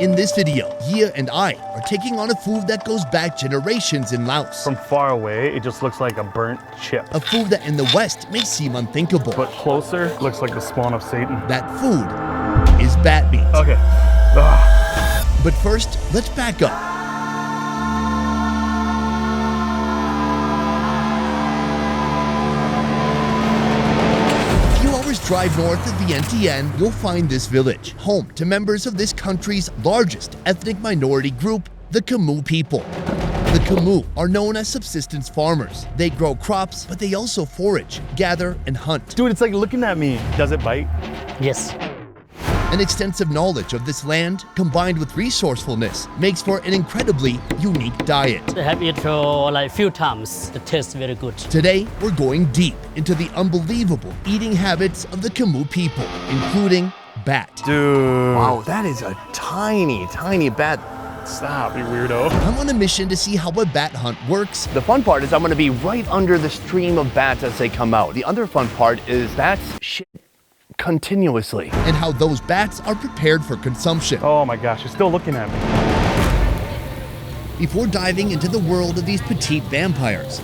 In this video, Ye and I are taking on a food that goes back generations in Laos. From far away, it just looks like a burnt chip. A food that in the West may seem unthinkable. But closer, looks like the spawn of Satan. That food is bat meat. Okay. But first, let's back up. Drive north of Vientiane, you'll find this village, home to members of this country's largest ethnic minority group, the Khmu people. The Khmu are known as subsistence farmers. They grow crops, but they also forage, gather, and hunt. Dude, it's like looking at me. Does it bite? Yes. An extensive knowledge of this land, combined with resourcefulness, makes for an incredibly unique diet. I have eaten for like few times. The taste very good. Today, we're going deep into the unbelievable eating habits of the Khmu people, including bat. Dude. Wow, that is a tiny, tiny bat. Stop, you weirdo. I'm on a mission to see how a bat hunt works. The fun part is I'm gonna be right under the stream of bats as they come out. The other fun part is bats shit continuously. And how those bats are prepared for consumption. Oh my gosh, you're still looking at me. Before diving into the world of these petite vampires,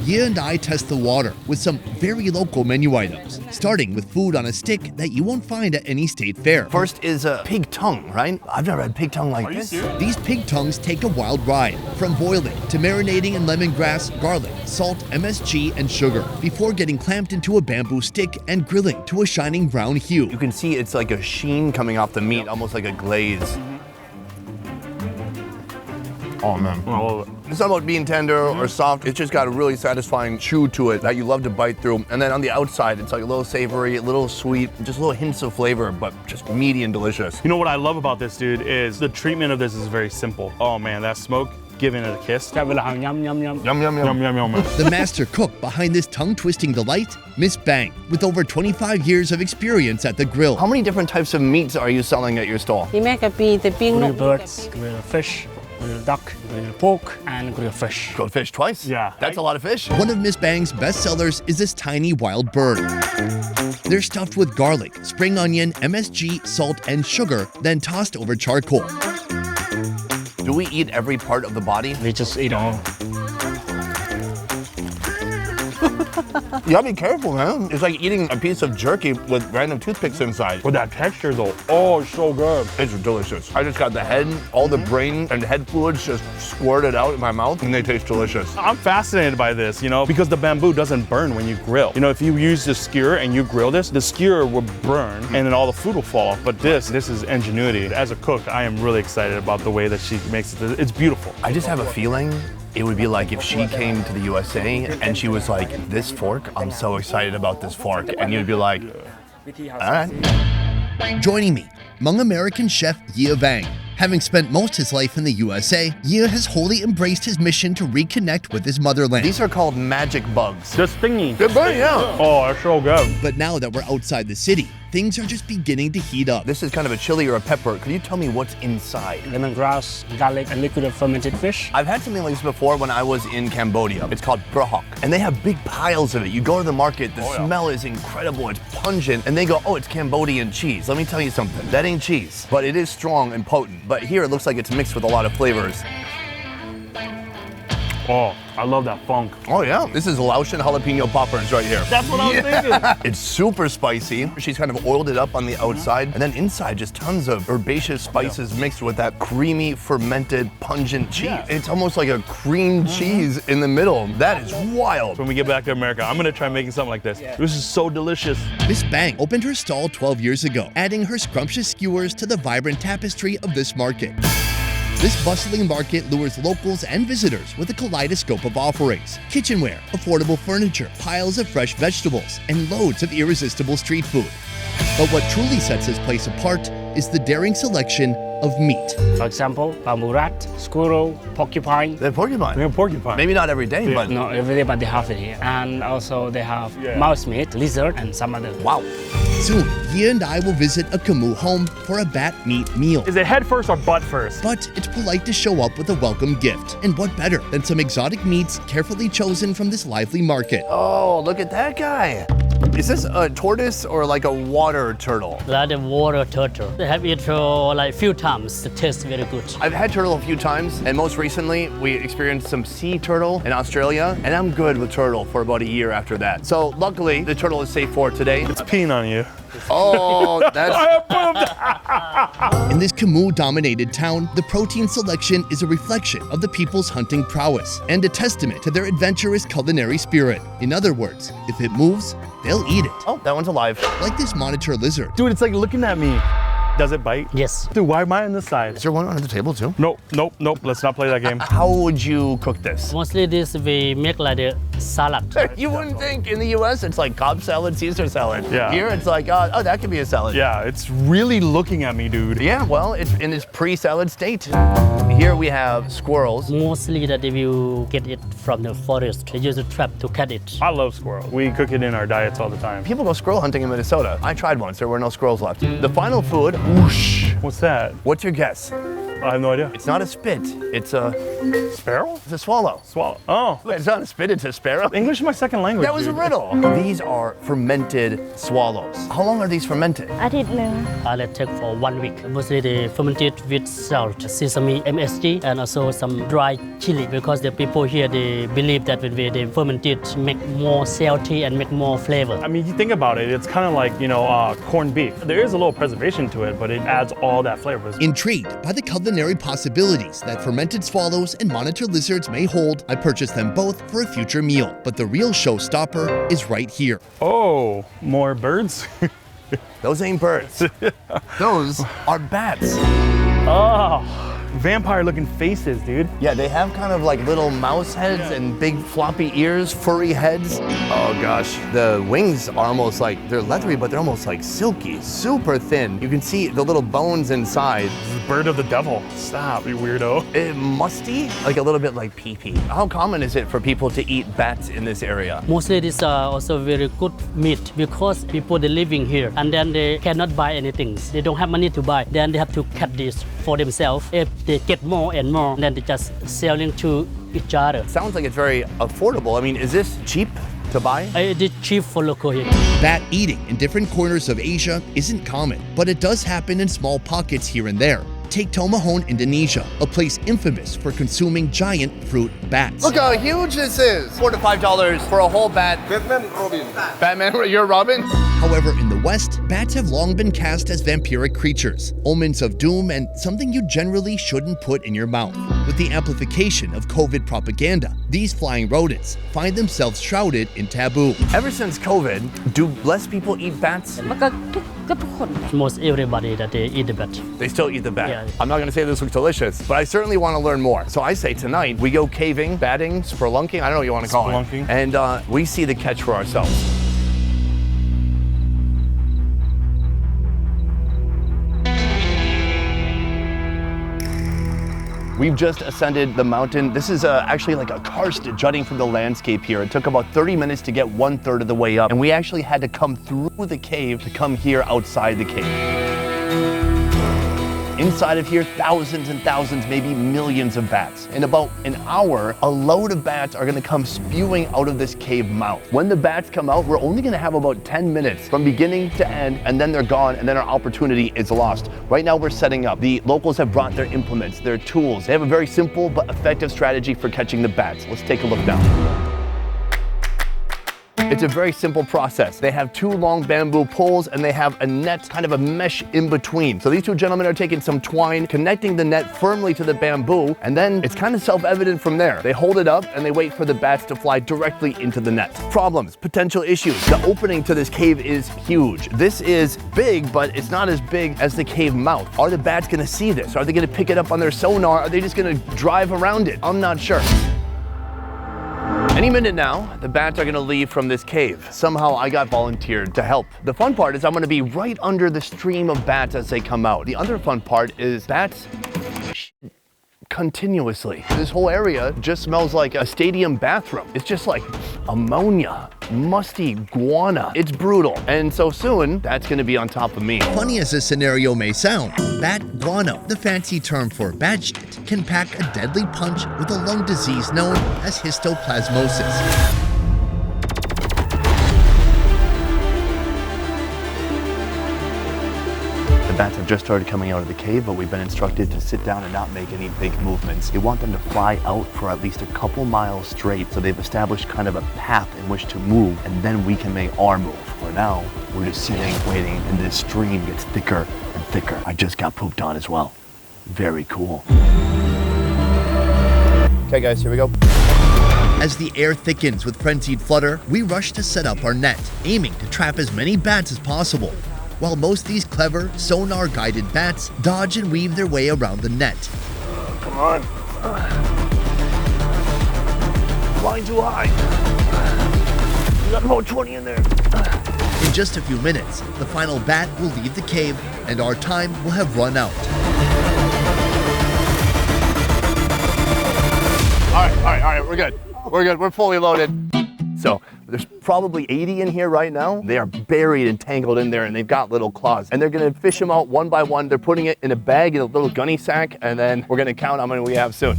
Ye and I test the water with some very local menu items, starting with food on a stick that you won't find at any state fair. First is a pig tongue, right? I've never had pig tongue like this. These pig tongues take a wild ride, from boiling to marinating in lemongrass, garlic, salt, MSG, and sugar, before getting clamped into a bamboo stick and grilling to a shining brown hue. You can see it's like a sheen coming off the meat, almost like a glaze. Oh man. It's not about being tender or soft. It's just got a really satisfying chew to it that you love to bite through. And then on the outside, it's like a little savory, a little sweet, just little hints of flavor, but just meaty and delicious. You know what I love about this, dude, is the treatment of this is very simple. Oh man, that smoke, giving it a kiss. Yum, yum, yum. Yum, yum, yum. The master cook behind this tongue-twisting delight, Miss Bang, with over 25 years of experience at the grill. How many different types of meats are you selling at your stall? We make a beef, the beef Grilled birds, grilled fish, grilled duck, grilled pork, and grilled fish. Grilled fish twice? Yeah. That's a lot of fish. One of Miss Bang's best sellers is this tiny wild bird. They're stuffed with garlic, spring onion, MSG, salt, and sugar, then tossed over charcoal. Do we eat every part of the body? We just eat all. You gotta be careful, man. It's like eating a piece of jerky with random toothpicks inside. With that texture though, oh, it's so good. It's delicious. I just got the head, all the brain and head fluids just squirted out in my mouth, and they taste delicious. I'm fascinated by this, you know, because the bamboo doesn't burn when you grill. You know, if you use the skewer and you grill this, the skewer will burn and then all the food will fall off. But this is ingenuity. As a cook, I am really excited about the way that she makes it. It's beautiful. I just have a feeling it would be like if she came to the USA and she was like, this fork, I'm so excited about this fork. And you'd be like, all right. Joining me, Hmong American chef Ye Vang. Having spent most his life in the USA, Ye has wholly embraced his mission to reconnect with his motherland. These are called magic bugs. They're stingy. They're burning out. Oh, they're so good. But now that we're outside the city, things are just beginning to heat up. This is kind of a chili or a pepper. Could you tell me what's inside? Lemongrass, garlic, and liquid fermented fish. I've had something like this before when I was in Cambodia. It's called prahok, and they have big piles of it. You go to the market, the smell is incredible, it's pungent, and they go, oh, it's Cambodian cheese. Let me tell you something, that ain't cheese, but it is strong and potent. But here it looks like it's mixed with a lot of flavors. Oh, I love that funk. Oh yeah, this is Laotian jalapeno poppers right here. That's what I was thinking. It's super spicy. She's kind of oiled it up on the outside, and then inside just tons of herbaceous spices mixed with that creamy, fermented, pungent cheese. Yeah. It's almost like a cream cheese in the middle. That is wild. When we get back to America, I'm gonna try making something like this. This is so delicious. Miss Bang opened her stall 12 years ago, adding her scrumptious skewers to the vibrant tapestry of this market. This bustling market lures locals and visitors with a kaleidoscope of offerings: kitchenware, affordable furniture, piles of fresh vegetables, and loads of irresistible street food. But what truly sets this place apart is the daring selection of meat. For example, bamboo rat, squirrel, porcupine. They're porcupine. They're porcupine. Maybe not every day, but Not every day, but they have it here. And also they have mouse meat, lizard, and some other. wow. Soon, Ye and I will visit a Khmu home for a bat meat meal. Is it head first or butt first? But it's polite to show up with a welcome gift. And what better than some exotic meats carefully chosen from this lively market? Oh, look at that guy. Is this a tortoise or like a water turtle? Like the water turtle. They have it like few times. It tastes very good. I've had turtle a few times, and most recently we experienced some sea turtle in Australia, and I'm good with turtle for about a year after that. So luckily, the turtle is safe for today. It's peeing on you. Oh, that's... In this Khmu-dominated town, the protein selection is a reflection of the people's hunting prowess and a testament to their adventurous culinary spirit. In other words, if it moves, they'll eat it. Oh, that one's alive. Like this monitor lizard. Dude, it's like looking at me. Does it bite? Yes. Dude, why am I on this side? Is there one under the table too? Nope, nope, nope. Let's not play that game. How would you cook this? Mostly this we make like a salad. You wouldn't think in the US it's like Cobb salad, Caesar salad. Yeah. Here it's like, oh, that could be a salad. Yeah, it's really looking at me, dude. Yeah, well, it's in its pre-salad state. Here we have squirrels. Mostly that if you get it from the forest, they use a trap to catch it. I love squirrel. We cook it in our diets all the time. People go squirrel hunting in Minnesota. I tried once, there were no squirrels left. The final food, whoosh. What's that? What's your guess? I have no idea. It's not a spit, it's a Sparrow? swallow. Swallow. Oh. It's not a spit, it's a sparrow. English is my second language. That was a dude. riddle. These are fermented swallows. How long are these fermented? อาทิตย์หนึ่ง Let take for 1 week. Mostly they fermented with salt, sesame, MSG, and also some dry chili because the people here they believe that when they ferment it, make more salty and make more flavor. I mean, you think about it, it's kind of like, you know, corned beef. There is a little preservation to it, but it adds all that flavor. Intrigued by the culinary possibilities that fermented swallows and monitor lizards may hold, I purchased them both for a future meal. But the real showstopper is right here. Oh, more birds? Those ain't birds. Those are bats. Oh, vampire looking faces, dude. Yeah, they have kind of like little mouse heads and big floppy ears, furry heads. Oh gosh, the wings are almost like, they're leathery, but they're almost like silky, super thin. You can see the little bones inside. This is bird of the devil. Stop, you weirdo. Musty, like a little bit like pee-pee. How common is it for people to eat bats in this area? Mostly these are also very good meat because people they living here and then they cannot buy anything. They don't have money to buy. Then they have to cut this for themselves. If they get more and more, then they just selling to each other. Sounds like it's very affordable. I mean, is this cheap to buy? It is cheap for local here. Bat eating in different corners of Asia isn't common, but it does happen in small pockets here and there. Take Tomohon, Indonesia, a place infamous for consuming giant fruit bats. Look how huge this is. $4 to $5 for a whole bat. Batman Robin. Batman, you're Robin? However, in the West, bats have long been cast as vampiric creatures, omens of doom and something you generally shouldn't put in your mouth. With the amplification of COVID propaganda, these flying rodents find themselves shrouded in taboo. Ever since COVID, do less people eat bats? แล้วก็ทุกคน Most everybody that they eat the bat. They still eat the bat. Yeah. I'm not gonna say this looks delicious, but I certainly want to learn more. So I say tonight, we go caving, batting, spelunking, I don't know what you want to call Spelunking. it. And we see the catch for ourselves. We've just ascended the mountain. This is actually like a karst jutting from the landscape here. It took about 30 minutes to get 1/3 of the way up, and we actually had to come through the cave to come here outside the cave. Inside of here, thousands and thousands, maybe millions of bats. In about an hour, a load of bats are gonna come spewing out of this cave mouth. When the bats come out, we're only gonna have about 10 minutes from beginning to end, and then they're gone, and then our opportunity is lost. Right now, we're setting up. The locals have brought their implements, their tools. They have a very simple but effective strategy for catching the bats. Let's take a look now. It's a very simple process. They have 2 long bamboo poles and they have a net, kind of a mesh in between. So these 2 gentlemen are taking some twine, connecting the net firmly to the bamboo, and then it's kind of self-evident from there. They hold it up and they wait for the bats to fly directly into the net. Problems, potential issues. The opening to this cave is huge. This is big, but it's not as big as the cave mouth. Are the bats gonna see this? Are they gonna pick it up on their sonar? Are they just gonna drive around it? I'm not sure. Any minute now, the bats are gonna leave from this cave. Somehow I got volunteered to help. The fun part is I'm gonna be right under the stream of bats as they come out. The other fun part is bats continuously. This whole area just smells like a stadium bathroom. It's just like ammonia, musty guana. It's brutal. And so soon, that's gonna be on top of me. Funny as this scenario may sound, bat guano, the fancy term for bat shit, can pack a deadly punch with a lung disease known as histoplasmosis. bats have just started coming out of the cave, but we've been instructed to sit down and not make any big movements. They want them to fly out for at least a couple miles straight, so they've established kind of a path in which to move, and then we can make our move. For now, we're just sitting, waiting, and this stream gets thicker and thicker. I just got pooped on as well. Very cool. Okay guys, here we go. As the air thickens with frenzied flutter, we rush to set up our net, aiming to trap as many bats as possible. While most of these clever, sonar-guided bats dodge and weave their way around the net. Come on. Flying too high. You got about 20 in there. In just a few minutes, the final bat will leave the cave and our time will have run out. All right, we're good. We're good, we're fully loaded. So there's probably 80 in here right now. They are buried and tangled in there and they've got little claws. And they're gonna fish them out one by one. They're putting it in a bag, in a little gunny sack, and then we're gonna count how many we have soon.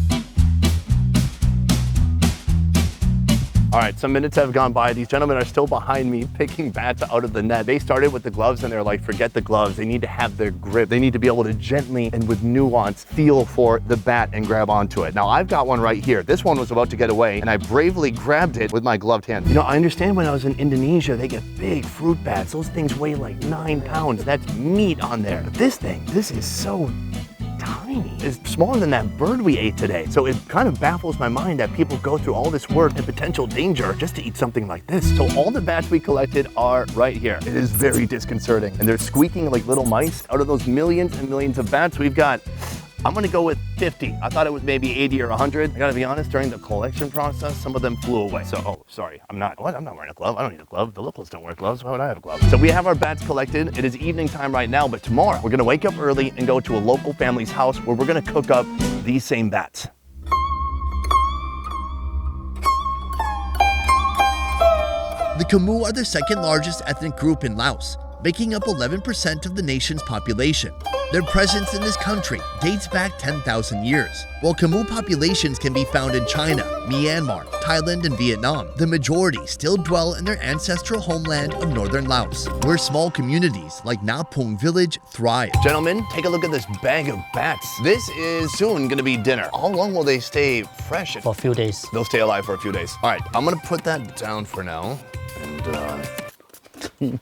All right, some minutes have gone by. These gentlemen are still behind me picking bats out of the net. They started with the gloves and they're like, forget the gloves. They need to have their grip. They need to be able to gently and with nuance feel for the bat and grab onto it. Now I've got one right here. This one was about to get away and I bravely grabbed it with my gloved hand. You know, I understand when I was in Indonesia, they get big fruit bats. Those things weigh like 9 pounds. That's meat on there. But this thing, this is so tiny. It's smaller than that bird we ate today. So it kind of baffles my mind that people go through all this work and potential danger just to eat something like this. So all the bats we collected are right here. It is very disconcerting. And they're squeaking like little mice. Out of those millions and millions of bats we've got, I'm gonna go with 50. I thought it was maybe 80 or 100. I gotta be honest, during the collection process, some of them flew away. So, oh, sorry, I'm not wearing a glove. I don't need a glove. The locals don't wear gloves. Why would I have a glove? So we have our bats collected. It is evening time right now, but tomorrow we're gonna wake up early and go to a local family's house where we're gonna cook up these same bats. The Khmu are the second largest ethnic group in Laos, making up 11% of the nation's population. Their presence in this country dates back 10,000 years. While Khmu populations can be found in China, Myanmar, Thailand, and Vietnam, the majority still dwell in their ancestral homeland of northern Laos, where small communities like Na Pung village thrive. Gentlemen, take a look at this bag of bats. This is soon gonna be dinner. How long will they stay fresh? For a few days. They'll stay alive for a few days. All right, I'm gonna put that down for now. And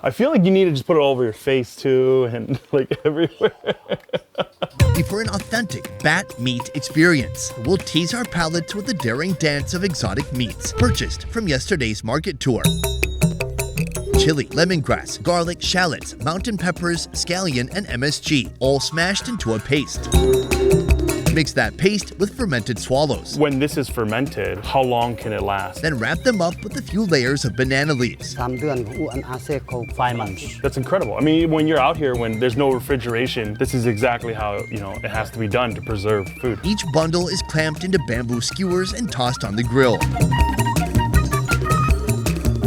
I feel like you need to just put it all over your face too and like everywhere. For an authentic bat meat experience, we'll tease our palates with a daring dance of exotic meats purchased from yesterday's market tour. Chili, lemongrass, garlic, shallots, mountain peppers, scallion, and MSG, all smashed into a paste. Mix that paste with fermented swallows. When this is fermented, how long can it last? Then wrap them up with a few layers of banana leaves. 3 เดือน 5 months. That's incredible. I mean, when you're out here, when there's no refrigeration, this is exactly how, you know, it has to be done to preserve food. Each bundle is clamped into bamboo skewers and tossed on the grill.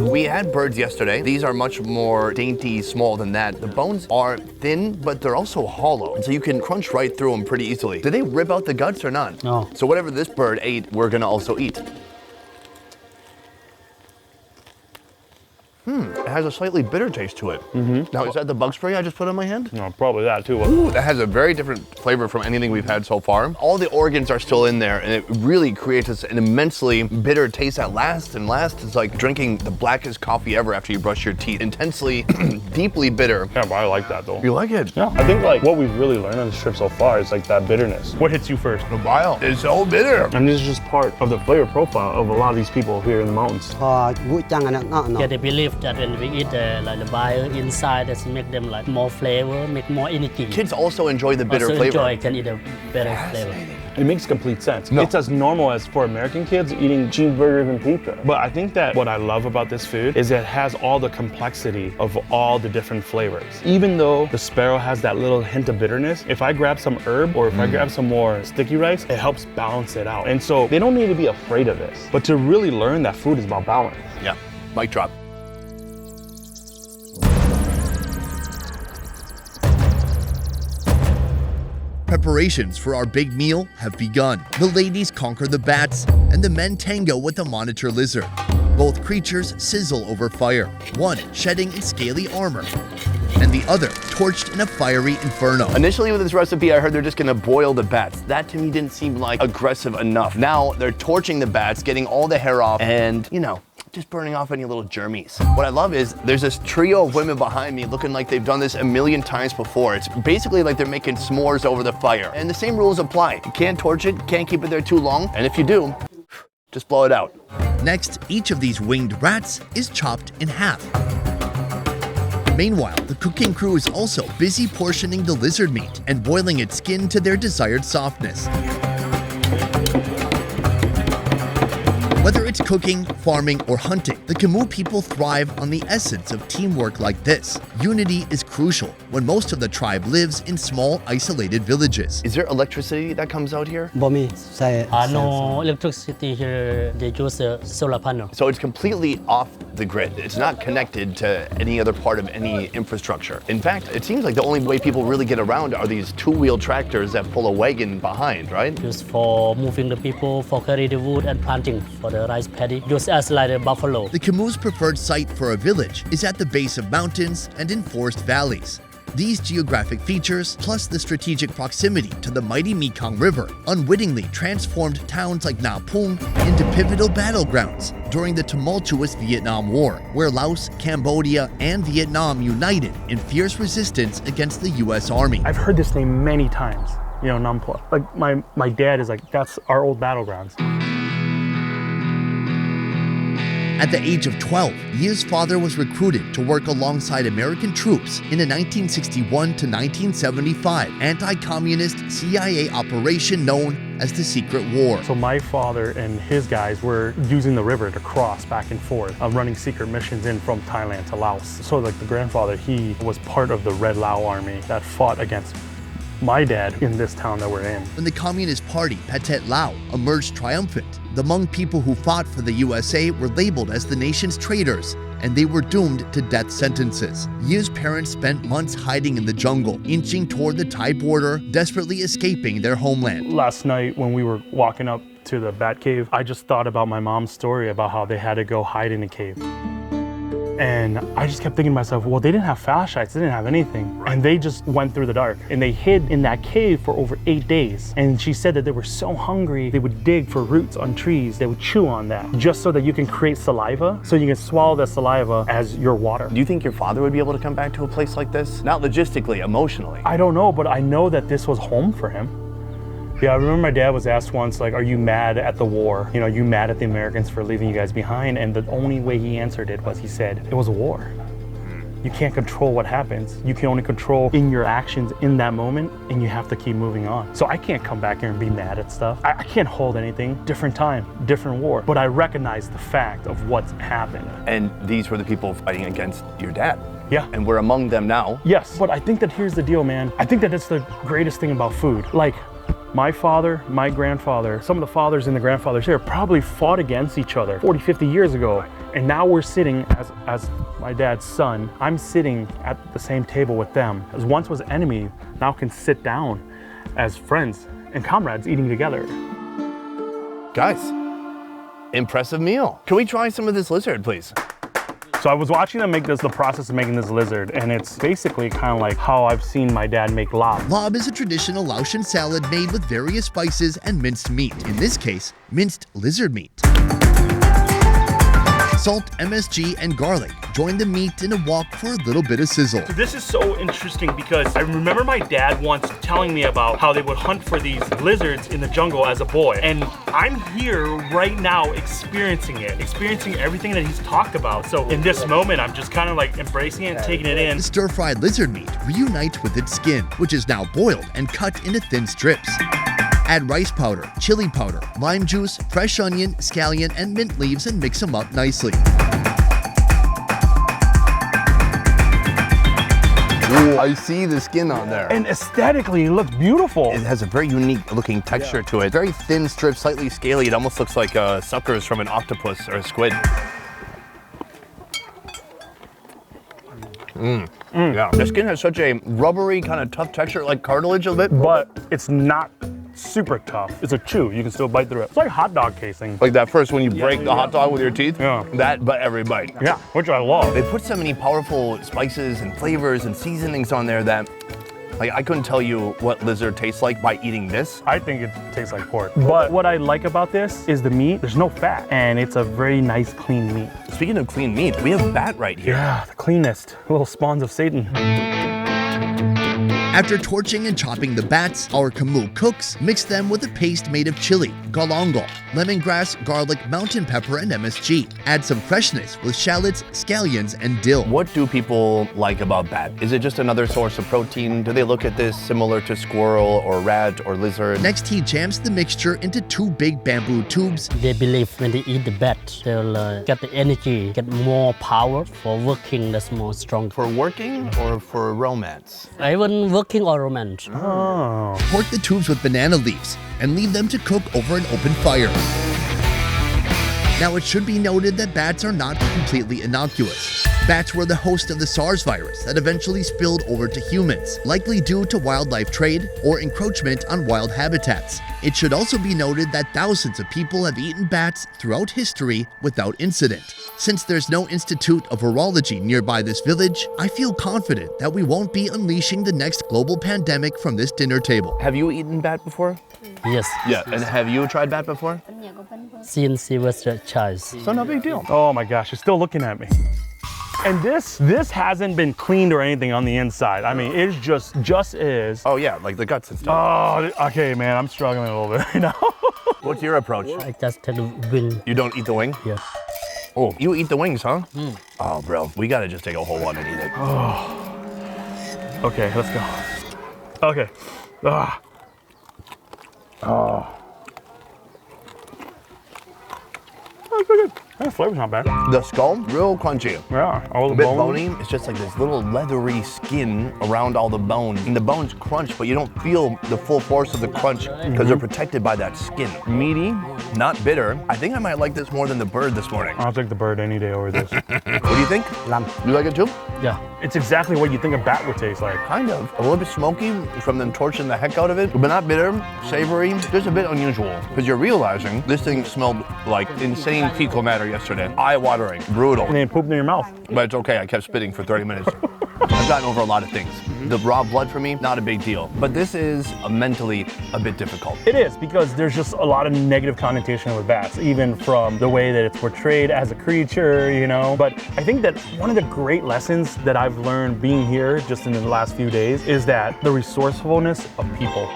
we had birds yesterday. These are much more dainty, small than that. The bones are thin, but they're also hollow. And so you can crunch right through them pretty easily. Did they rip out the guts or not? No. So whatever this bird ate, we're gonna also eat. It has a slightly bitter taste to it. Now, is that the bug spray I just put on my hand? No, probably that too. Ooh, that has a very different flavor from anything we've had so far. All the organs are still in there, and it really creates an immensely bitter taste that lasts and lasts. It's like drinking the blackest coffee ever after you brush your teeth. Intensely, deeply bitter. Yeah, but I like that though. You like it? Yeah, I think like what we've really learned on this trip so far is like that bitterness. What hits you first? The bile is so bitter. And this is just part of the flavor profile of a lot of these people here in the mountains. Yeah, they believe that when we eat like the bile inside, that make them like more flavor, make more energy. Kids also enjoy the bitter flavor. Can eat a better flavor. It makes complete sense. No. It's as normal as for American kids eating cheeseburgers and pizza. But I think that what I love about this food is it has all the complexity of all the different flavors. Even though the sparrow has that little hint of bitterness, if I grab some herb or if I grab some more sticky rice, it helps balance it out. And so they don't need to be afraid of this, but to really learn that food is about balance. Yeah, mic drop. Preparations for our big meal have begun. The ladies conquer the bats, and the men tango with the monitor lizard. Both creatures sizzle over fire, one shedding its scaly armor. and the other torched in a fiery inferno. Initially with this recipe, I heard they're just gonna boil the bats. That to me didn't seem like aggressive enough. Now they're torching the bats, getting all the hair off, and you know, just burning off any little germies. What I love is there's this trio of women behind me looking like they've done this a million times before. It's basically like they're making s'mores over the fire. And the same rules apply. You can't torch it, can't keep it there too long, and if you do, just blow it out. Next, each of these winged rats is chopped in half. Meanwhile, the cooking crew is also busy portioning the lizard meat and boiling its skin to their desired softness. Whether it's cooking, farming, or hunting, the Khmu people thrive on the essence of teamwork like this. Unity is crucial when most of the tribe lives in small, isolated villages. Is there electricity that comes out here? No electricity here. They use a solar panel. So it's completely off the grid. It's not connected to any other part of any infrastructure. In fact, it seems like the only way people really get around are these two-wheel tractors that pull a wagon behind, right? Used for moving the people, for carry the wood and planting for the rice paddy. Used as like a buffalo. The Khmu's preferred site for a village is at the base of mountains and in forest valleys. These geographic features, plus the strategic proximity to the mighty Mekong River, unwittingly transformed towns like Na Pung into pivotal battlegrounds during the tumultuous Vietnam War, where Laos, Cambodia, and Vietnam united in fierce resistance against the U.S. Army. I've heard this name many times, you know, Nam Pua. Like my dad is like, that's our old battlegrounds. At the age of 12, Ye's father was recruited to work alongside American troops in a 1961 to 1975 anti-communist CIA operation known as the Secret War. So my father and his guys were using the river to cross back and forth, running secret missions in from Thailand to Laos. So like the grandfather, he was part of the Red Lao army that fought against my dad in this town that we're in. When the Communist Party, Pathet Lao, emerged triumphant, the Hmong people who fought for the USA were labeled as the nation's traitors, and they were doomed to death sentences. Ye's parents spent months hiding in the jungle, inching toward the Thai border, desperately escaping their homeland. Last night when we were walking up to the bat cave, I just thought about my mom's story about how they had to go hide in a cave. And I just kept thinking to myself, well, they didn't have flashlights, they didn't have anything. Right. And they just went through the dark. And they hid in that cave for over 8 days. And she said that they were so hungry, they would dig for roots on trees, they would chew on that, just so that you can create saliva, so you can swallow that saliva as your water. Do you think your father would be able to come back to a place like this? Not logistically, emotionally. I don't know, but I know that this was home for him. Yeah, I remember my dad was asked once, like, are you mad at the war? You know, are you mad at the Americans for leaving you guys behind? And the only way he answered it was, he said, it was a war. You can't control what happens. You can only control in your actions in that moment, and you have to keep moving on. So I can't come back here and be mad at stuff. I can't hold anything. Different time, different war. But I recognize the fact of what's happened. And these were the people fighting against your dad. Yeah. And we're among them now. Yes, but I think that here's the deal, man. I think that that's the greatest thing about food. Like, my father, my grandfather, some of the fathers and the grandfathers here probably fought against each other 40, 50 years ago. And now we're sitting as my dad's son, I'm sitting at the same table with them. As once was enemy, now can sit down as friends and comrades eating together. Guys, impressive meal. Can we try some of this lizard, please? So I was watching them make this, the process of making this lizard, and it's basically kind of like how I've seen my dad make lob. Lob is a traditional Laotian salad made with various spices and minced meat. In this case, minced lizard meat. Salt, MSG, and garlic join the meat in a wok for a little bit of sizzle. So this is so interesting because I remember my dad once telling me about how they would hunt for these lizards in the jungle as a boy. And I'm here right now experiencing it, experiencing everything that he's talked about. So in this moment, I'm just kind of like embracing it and taking it in. The stir-fried lizard meat reunites with its skin, which is now boiled and cut into thin strips. Add rice powder, chili powder, lime juice, fresh onion, scallion, and mint leaves and mix them up nicely. Ooh, I see the skin on there. And aesthetically, it looks beautiful. It has a very unique looking texture to it. Very thin strips, slightly scaly. It almost looks like suckers from an octopus or a squid. Yeah, the skin has such a rubbery kind of tough texture, like cartilage a bit. But it's not super tough. It's a chew. You can still bite through it. It's like hot dog casing. Like that first when you break the hot dog with your teeth? Yeah. That, but every bite. Yeah, which I love. They put so many powerful spices and flavors and seasonings on there that like I couldn't tell you what lizard tastes like by eating this. I think it tastes like pork. But what I like about this is the meat. There's no fat, and it's a very nice, clean meat. Speaking of clean meat, we have bat right here. Yeah, the cleanest. Little spawns of Satan. After torching and chopping the bats, our Khmu cooks mix them with a paste made of chili, galangal, lemongrass, garlic, mountain pepper, and MSG. Add some freshness with shallots, scallions, and dill. What do people like about bat? Is it just another source of protein? Do they look at this similar to squirrel or rat or lizard? Next, he jams the mixture into 2 big bamboo tubes. They believe when they eat the bat, they'll get the energy, get more power for working, that's more strong. For working or for romance? Even working or romance. Oh. Cork the tubes with banana leaves and leave them to cook over an open fire. Now, it should be noted that bats are not completely innocuous. Bats were the host of the SARS virus that eventually spilled over to humans, likely due to wildlife trade or encroachment on wild habitats. It should also be noted that thousands of people have eaten bats throughout history without incident. Since there's no Institute of Virology nearby this village, I feel confident that we won't be unleashing the next global pandemic from this dinner table. Have you eaten bat before? Yes. Yeah, and have you tried bat before? Since he was a child. So no big deal. Oh my gosh, you're still looking at me. And this hasn't been cleaned or anything on the inside. I mean, it's just is. Oh yeah, like the guts and stuff. Oh, okay, man, I'm struggling a little bit right now. What's your approach? I just take the wing. You don't eat the wing? Yeah. Oh, you eat the wings, huh? Oh, bro, we gotta just take a whole one and eat it. Okay, let's go. Okay. Ah. Oh. That's pretty good. That flavor's not bad. The skull, real crunchy. Yeah, all the A bit bones. bony. It's just like this little leathery skin around all the bone. And the bones crunch, but you don't feel the full force of the crunch because they're protected by that skin. Meaty, not bitter. I think I might like this more than the bird this morning. I'll take the bird any day over this. What do you think? Lamb. You like it too? Yeah. It's exactly what you think a bat would taste like. Kind of. A little bit smoky from them torching the heck out of it, but not bitter, savory, just a bit unusual. Because you're realizing this thing smelled like insane fecal matter yesterday. Eye-watering, brutal. And then poop in your mouth. But it's okay, I kept spitting for 30 minutes. I've gotten over a lot of things. The raw blood for me, not a big deal. But this is mentally a bit difficult. It is, because there's just a lot of negative connotation with bats, even from the way that it's portrayed as a creature, you know. But I think that one of the great lessons that I've learned being here just in the last few days is that the resourcefulness of people.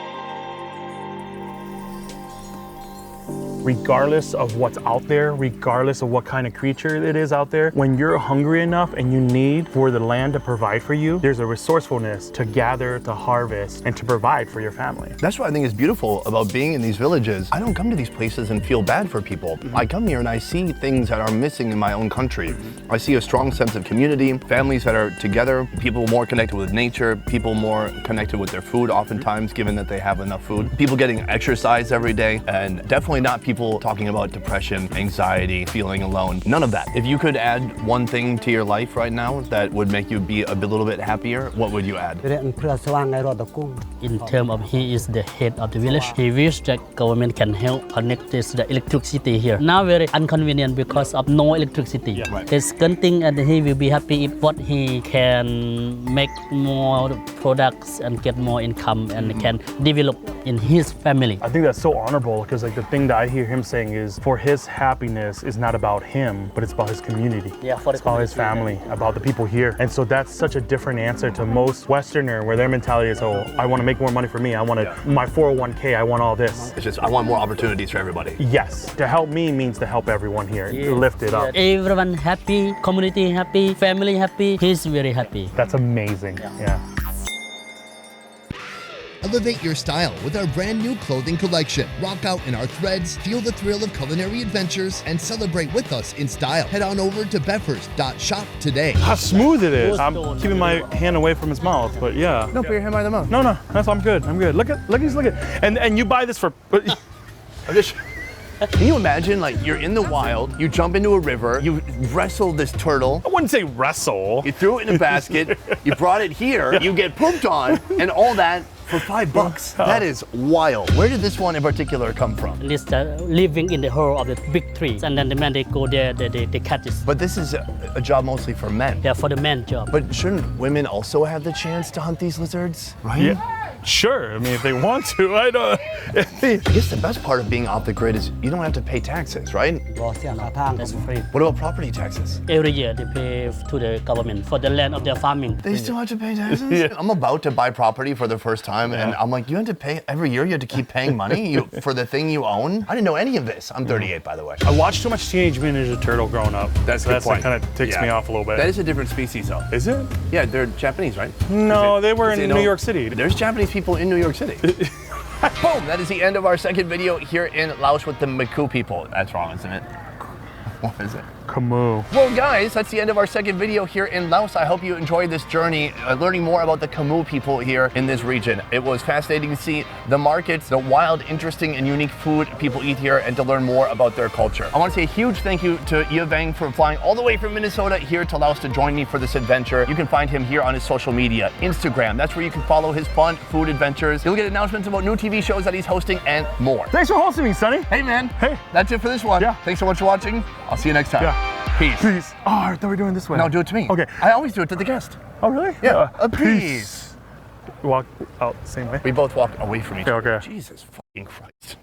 Regardless of what's out there, regardless of what kind of creature it is out there, when you're hungry enough and you need for the land to provide for you, there's a resourcefulness to gather, to harvest, and to provide for your family. That's what I think is beautiful about being in these villages. I don't come to these places and feel bad for people. I come here and I see things that are missing in my own country. I see a strong sense of community, families that are together, people more connected with nature, people more connected with their food oftentimes, given that they have enough food, people getting exercise every day, and definitely not people talking about depression, anxiety, feeling alone. None of that. If you could add one thing to your life right now that would make you be a little bit happier, what would you add? In terms of he is the head of the village, he wish that government can help connect this the electricity here. Now very inconvenient because of no electricity. Yeah. Right. The second thing, and he will be happy if what he can make more products and get more income and can develop in his family. I think that's so honorable, because like the thing that I hear him saying is for his happiness is not about him, but it's about his community. Yeah, for the it's about his family, about the people here. And so that's such a different answer to most Westerner, where their mentality is, oh, I want to make more money for me. I want to, my 401k, I want all this. It's just, I want more opportunities for everybody. Yes, to help me means to help everyone here, to lift it up. Everyone happy, community happy, family happy. He's very happy. That's amazing, yeah. Elevate your style with our brand new clothing collection. Rock out in our threads, feel the thrill of culinary adventures, and celebrate with us in style. Head on over to BEFRS.shop today. How smooth it is. I'm keeping my hand away from his mouth, but yeah. Don't put your hand by the mouth. No, I'm good. Look at. And you buy this for. Can you imagine, like, you're in the wild, you jump into a river, you wrestle this turtle, I wouldn't say wrestle. you threw it in a basket, you brought it here, you get pooped on, and all that For $5? That is wild. Where did this one in particular come from? And this living in the hole of the big trees, and then the men they go there, they catch it. But this is a job mostly for men. Yeah, for the men job. But shouldn't women also have the chance to hunt these lizards? Right? Yeah. Sure, I mean, if they want to, I don't. I guess the best part of being off the grid is you don't have to pay taxes, right? That's free. What about property taxes? Every year they pay to the government for the land of their farming. They still have to pay taxes? Yeah. I'm about to buy property for the first time, and I'm like, you have to pay every year. You have to keep paying money for the thing you own. I didn't know any of this. I'm 38, by the way. I watched too much Teenage Mutant Ninja Turtle growing up. That's a good point. That kind of ticks me off a little bit. That is a different species, though. Is it? Yeah, they're Japanese, right? No, they were in New York City. There's Japanese people in New York City. Boom! That is the end of our second video here in Laos with the Khmu people. That's wrong, isn't it? What is it? Khmu. Well, guys, that's the end of our second video here in Laos. I hope you enjoyed this journey, learning more about the Khmu people here in this region. It was fascinating to see the markets, the wild, interesting, and unique food people eat here, and to learn more about their culture. I want to say a huge thank you to VANG for flying all the way from Minnesota here to Laos to join me for this adventure. You can find him here on his social media, Instagram. That's where you can follow his fun food adventures. You'll get announcements about new TV shows that he's hosting and more. Thanks for hosting me, Sonny. Hey, man. Hey. That's it for this one. Yeah. Thanks so much for watching. I'll see you next time. Yeah. Peace. Peace. Oh, I thought we were doing this way. No, do it to me. Okay. I always do it to the guest. Oh, really? Yeah. Peace. Walk out the same way. We both walk away from each other. Okay. Jesus fucking Christ.